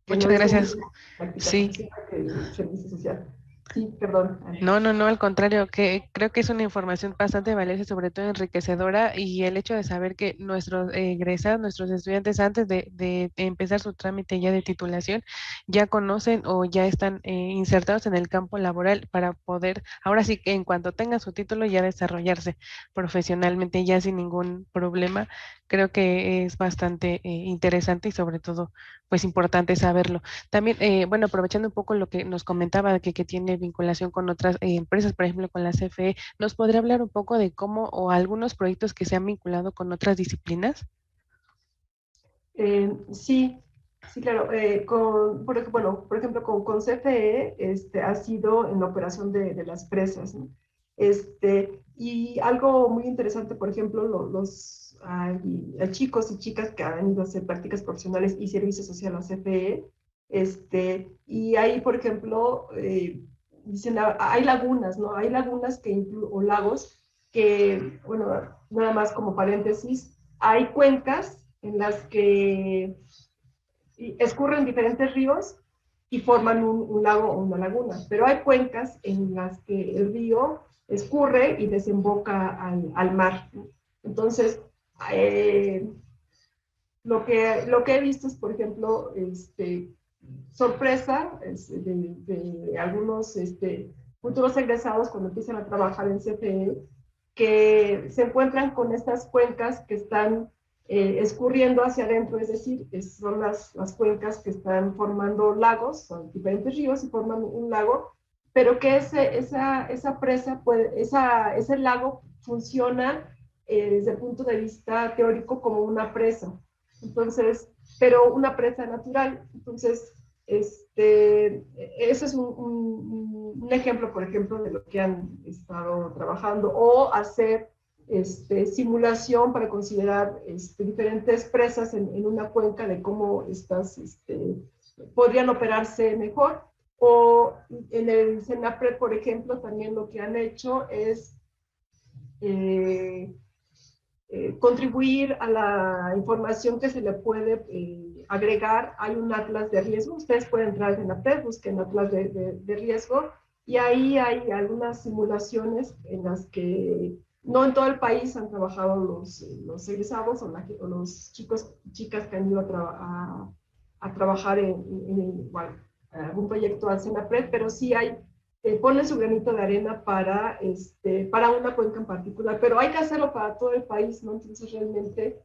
que no Muchas es lo gracias. mismo práctica Sí. profesional que el servicio social. Sí, perdón. No, no, no, al contrario, que creo que es una información bastante valiosa y sobre todo enriquecedora, y el hecho de saber que nuestros egresados, nuestros estudiantes antes de empezar su trámite ya de titulación, ya conocen o ya están insertados en el campo laboral para poder, ahora sí que en cuanto tengan su título, ya desarrollarse profesionalmente ya sin ningún problema. Creo que es bastante interesante y sobre todo, pues importante saberlo. También, bueno, aprovechando un poco lo que nos comentaba, que tiene vinculación con otras empresas, por ejemplo, con la CFE, ¿nos podría hablar un poco de cómo o algunos proyectos que se han vinculado con otras disciplinas? Sí, sí, claro. Bueno, por ejemplo, con CFE ha sido en la operación de las presas, ¿no? Y algo muy interesante, por ejemplo, hay chicos y chicas que han ido a hacer prácticas profesionales y servicio social a CFE, y ahí, por ejemplo, dicen, hay lagunas, ¿no? Hay lagunas o lagos que, bueno, nada más como paréntesis, hay cuencas en las que escurren diferentes ríos y forman un lago o una laguna, pero hay cuencas en las que el río escurre y desemboca al mar. Entonces, eh, lo que he visto es, por ejemplo, sorpresa de algunos futuros egresados cuando empiezan a trabajar en CFE, que se encuentran con estas cuencas que están escurriendo hacia adentro, es decir, son las cuencas que están formando lagos, son diferentes ríos y forman un lago, pero que esa presa, ese lago funciona desde el punto de vista teórico como una presa. Entonces, pero una presa natural. Entonces, ese es un ejemplo, por ejemplo, de lo que han estado trabajando, o hacer simulación para considerar diferentes presas en una cuenca de cómo estas podrían operarse mejor. O en el CENAPRED, por ejemplo, también lo que han hecho es contribuir a la información que se le puede agregar. Hay un atlas de riesgo, ustedes pueden entrar en la PED, busquen atlas de riesgo, y ahí hay algunas simulaciones en las que no en todo el país han trabajado los egresados o los chicos y chicas que han ido a trabajar en algún proyecto al CENAPRED, pero sí hay ponen su granito de arena para una cuenca en particular, pero hay que hacerlo para todo el país, ¿no? Entonces realmente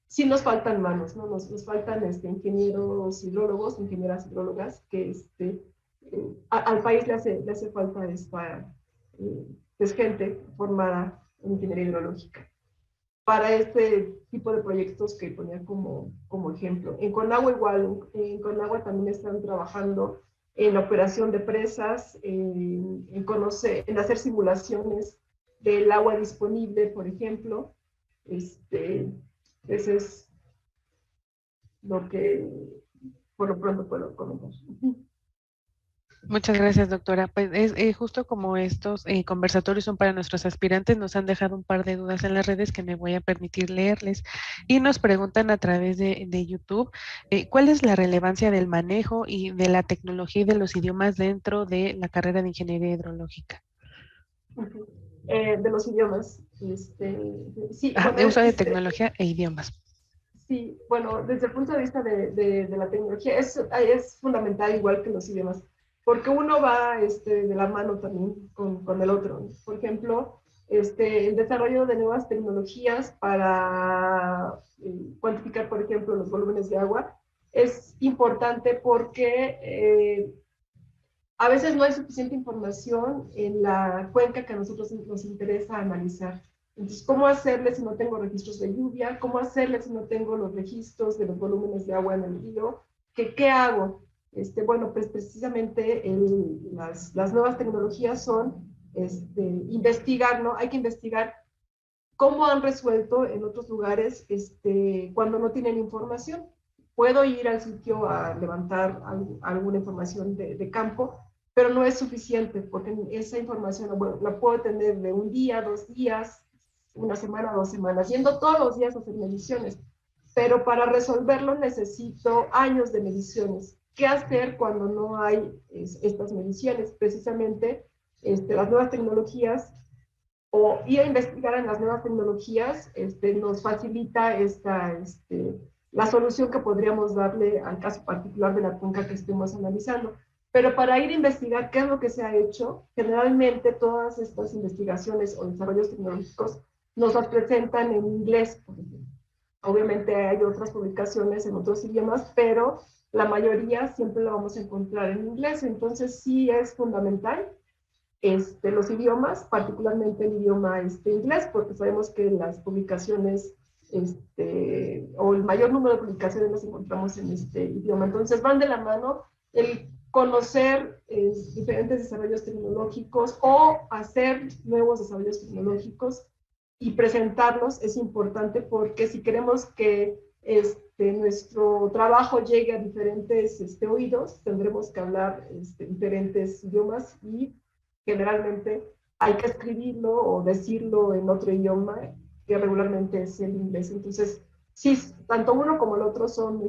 sí nos faltan manos, ¿no? Nos faltan ingenieros hidrólogos, ingenieras hidrólogas, que al país le hace falta pues, gente formada en ingeniería hidrológica para este tipo de proyectos que ponía como ejemplo. En Conagua igual, en Conagua también están trabajando en la operación de presas, en hacer simulaciones del agua disponible, por ejemplo. Ese es lo que por lo pronto puedo comentar. Muchas gracias, doctora. Pues es justo como estos conversatorios son para nuestros aspirantes, nos han dejado un par de dudas en las redes que me voy a permitir leerles. Y nos preguntan a través de YouTube, ¿cuál es la relevancia del manejo y de la tecnología y de los idiomas dentro de la carrera de ingeniería hidrológica? De los idiomas. Sí, De uso de tecnología e idiomas. Sí, bueno, desde el punto de vista de la tecnología es fundamental igual que los idiomas, porque uno va de la mano también con el otro. Por ejemplo, el desarrollo de nuevas tecnologías para cuantificar, por ejemplo, los volúmenes de agua es importante porque a veces no hay suficiente información en la cuenca que a nosotros nos interesa analizar. Entonces, ¿cómo hacerle si no tengo registros de lluvia? ¿Cómo hacerle si no tengo los registros de los volúmenes de agua en el río? ¿Qué hago? Bueno, pues precisamente las nuevas tecnologías son investigar, ¿no? Hay que investigar cómo han resuelto en otros lugares cuando no tienen información. Puedo ir al sitio a levantar alguna información de campo, pero no es suficiente porque esa información bueno, la puedo tener de un día, 2 días, una semana, 2 semanas, yendo todos los días a hacer mediciones. Pero para resolverlo necesito años de mediciones. ¿Qué hacer cuando no hay estas mediciones? Precisamente las nuevas tecnologías o ir a investigar en las nuevas tecnologías nos facilita la solución que podríamos darle al caso particular de la cuenca que estemos analizando. Pero para ir a investigar qué es lo que se ha hecho, generalmente todas estas investigaciones o desarrollos tecnológicos nos las presentan en inglés, por ejemplo. Obviamente hay otras publicaciones en otros idiomas, pero la mayoría siempre la vamos a encontrar en inglés. Entonces sí es fundamental los idiomas, particularmente el idioma inglés, porque sabemos que las publicaciones o el mayor número de publicaciones las encontramos en este idioma. Entonces van de la mano el conocer diferentes desarrollos tecnológicos o hacer nuevos desarrollos tecnológicos y presentarlos es importante porque si queremos que nuestro trabajo llegue a diferentes oídos, tendremos que hablar diferentes idiomas y generalmente hay que escribirlo o decirlo en otro idioma que regularmente es el inglés. Entonces, sí, tanto uno como el otro son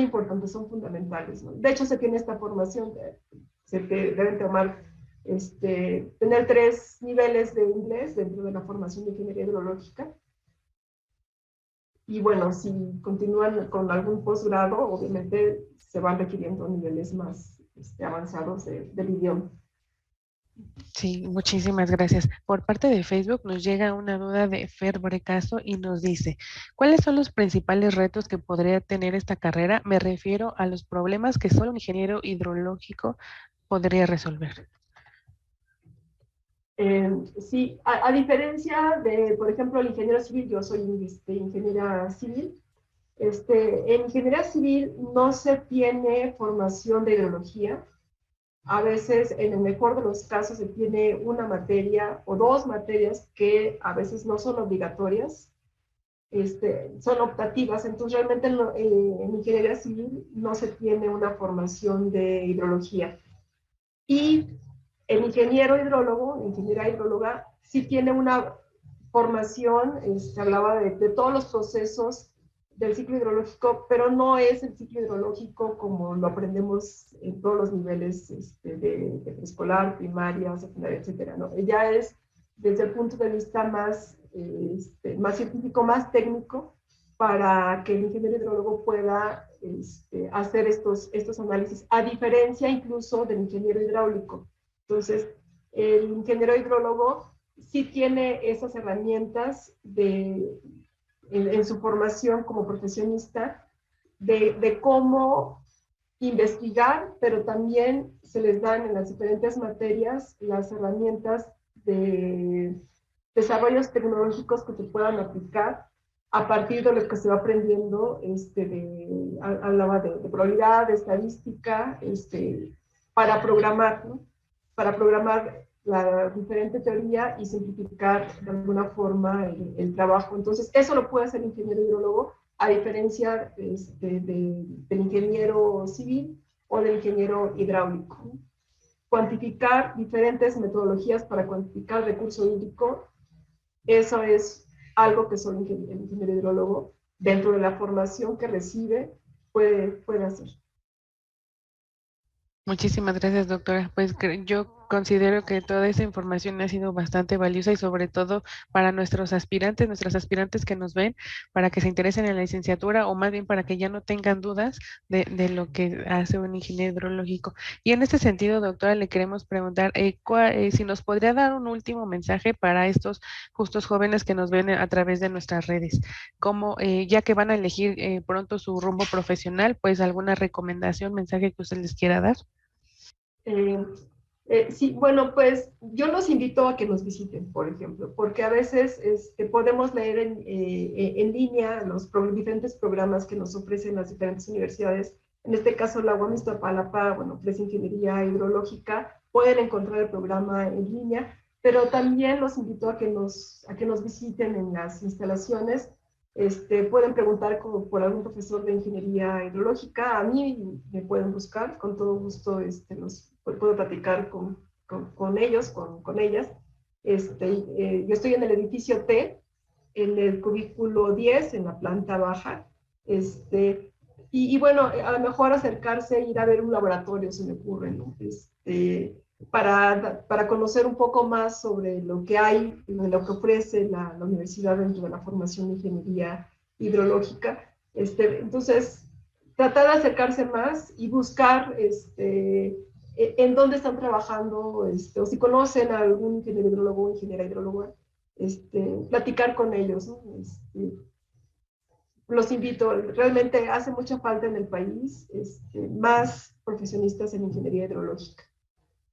importantes, son fundamentales, ¿no? De hecho, se tiene esta formación, se deben tomar, tener 3 niveles de inglés dentro de la formación de ingeniería hidrológica. Y bueno, si continúan con algún posgrado, obviamente se van requiriendo niveles más avanzados del idioma. Sí, muchísimas gracias. Por parte de Facebook nos llega una duda de Fer Brecaso y nos dice, ¿cuáles son los principales retos que podría tener esta carrera? Me refiero a los problemas que solo un ingeniero hidrológico podría resolver. Sí, a diferencia de, por ejemplo, el ingeniero civil, yo soy ingeniera civil, en ingeniería civil no se tiene formación de hidrología. A veces, en el mejor de los casos, se tiene una materia o 2 materias que a veces no son obligatorias, son optativas. Entonces, realmente en ingeniería civil no se tiene una formación de hidrología. Y el ingeniero hidrólogo, ingeniera hidróloga, sí tiene una formación, hablaba de todos los procesos del ciclo hidrológico, pero no es el ciclo hidrológico como lo aprendemos en todos los niveles de preescolar, primaria, secundaria, etcétera, ¿no? Ya es desde el punto de vista más, más científico, más técnico, para que el ingeniero hidrólogo pueda hacer estos análisis, a diferencia incluso del ingeniero hidráulico. Entonces, el ingeniero hidrólogo sí tiene esas herramientas en su formación como profesionista de cómo investigar, pero también se les dan en las diferentes materias las herramientas de desarrollos tecnológicos que se puedan aplicar a partir de lo que se va aprendiendo, hablaba de probabilidad, de estadística, para programar, ¿no? Para programar la diferente teoría y simplificar de alguna forma el trabajo. Entonces, eso lo puede hacer el ingeniero hidrólogo, a diferencia del ingeniero civil o del ingeniero hidráulico. Cuantificar diferentes metodologías para cuantificar el recurso hídrico, eso es algo que solo el ingeniero hidrólogo, dentro de la formación que recibe, puede hacer. Muchísimas gracias, doctora. Pues yo considero que toda esa información ha sido bastante valiosa y sobre todo para nuestras aspirantes que nos ven, para que se interesen en la licenciatura o más bien para que ya no tengan dudas de lo que hace un ingeniero hidrológico. Y en este sentido, doctora, le queremos preguntar si nos podría dar un último mensaje para estos justos jóvenes que nos ven a través de nuestras redes, como ya que van a elegir pronto su rumbo profesional, pues alguna recomendación, mensaje que usted les quiera dar. Sí, bueno, pues yo los invito a que nos visiten, por ejemplo, porque a veces podemos leer en línea los diferentes programas que nos ofrecen las diferentes universidades. En este caso, la UAM Iztapalapa, bueno, ofrece ingeniería hidrológica, pueden encontrar el programa en línea, pero también los invito a que nos visiten en las instalaciones. Pueden preguntar por algún profesor de ingeniería hidrológica, a mí me pueden buscar, con todo gusto puedo platicar con ellos, con ellas. Yo estoy en el edificio T, en el cubículo 10, en la planta baja. Y bueno, a lo mejor acercarse, ir a ver un laboratorio, se me ocurre, ¿no? Para conocer un poco más sobre lo que hay, lo que ofrece la universidad dentro de la formación de ingeniería hidrológica. Entonces, tratar de acercarse más y buscar en dónde están trabajando, o si conocen a algún ingeniero hidrólogo o ingeniera hidróloga, platicar con ellos, ¿no? Los invito, realmente hace mucha falta en el país más profesionistas en ingeniería hidrológica.